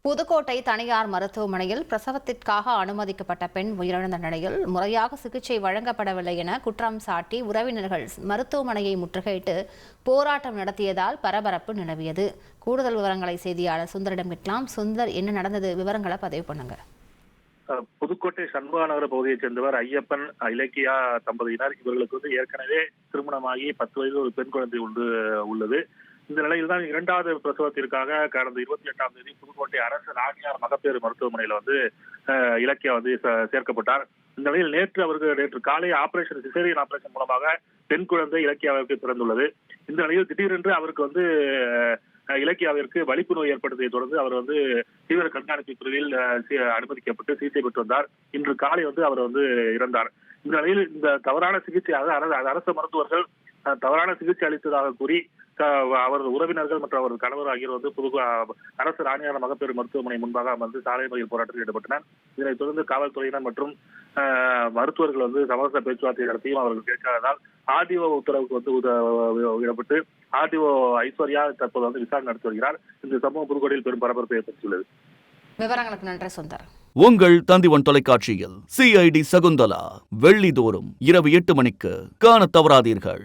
புதுக்கோட்டை தனியார் மருத்துவமனையில் பிரசவத்திற்காக அனுமதிக்கப்பட்ட பெண் உயிரிழந்த நிலையில் முறையாக சிகிச்சை வழங்கப்படவில்லை என குற்றம் சாட்டி உறவினர்கள் மருத்துவமனையை முற்றுகையிட்டு போராட்டம் நடத்தியதால் பரபரப்பு நிலவியது. கூடுதல் விவரங்களை செய்தியாளர் சுந்தரிடம் கேட்கலாம். சுந்தர், என்ன நடந்தது? விவரங்களை பதிவு பண்ணுங்க. புதுக்கோட்டை சண்முகா நகர பகுதியைச் சேர்ந்தவர் ஐயப்பன், இலக்கியா தம்பதியினர். இவர்களுக்கு ஏற்கனவே திருமணமாகி 10 வயதில் ஒரு பெண் குழந்தை உள்ளது. இந்த நிலையில் தான் இரண்டாவது பிரசவத்திற்காக கடந்த 28ஆம் தேதி புதுக்கோட்டை அரசு ராணியார் மகப்பேறு மருத்துவமனையில இலக்கியா சேர்க்கப்பட்டார். இந்த நிலையில் நேற்று காலை சிசேரியன் ஆபரேஷன் மூலமாக பெண் குழந்தை இலக்கியாவிற்கு பிறந்துள்ளது. இந்த நிலையில் திடீரென்று அவருக்கு இலக்கியாவிற்கு வலிப்பு நோய் ஏற்பட்டதை தொடர்ந்து அவர் தீவிர கண்காணிப்பு பிரிவில் அனுமதிக்கப்பட்டு சிகிச்சை பெற்று வந்தார். இன்று காலை அவர் இறந்தார். இந்த நிலையில் இந்த தவறான சிகிச்சையாக அரசு மருத்துவர்கள் தவறான சிகிச்சை அளித்ததாக கூறி அவரது உறவினர்கள் மற்றும் அவரது கணவர் ஆகியோர் அரசு ராணியார் மகப்பேறு மருத்துவமனை முன்பாக சாலை மறியல் போராட்டத்தில் ஈடுபட்டனர். இதனைத் தொடர்ந்து காவல்துறையினர் மற்றும் மருத்துவர்கள் சமரச பேச்சுவார்த்தை நடத்தியும் அவர்கள் கேட்காததால் ஆர்டிஓ உத்தரவுக்கு ஈடுபட்டு ஆர்டிஓ ஐஸ்வர்யா தற்போது விசாரணை நடத்தி வருகிறார். இந்த சம்பவம் புதுக்கோட்டையில் பெரும் பரபரப்பை ஏற்படுத்தியுள்ளது. விவரங்களுக்கு நன்றி சுந்தர். உங்கள் தந்திவன் தொலைக்காட்சியில் CID சகுந்தலா வெள்ளிதோறும் இரவு 8 மணிக்கு காணத் தவறாதீர்கள்.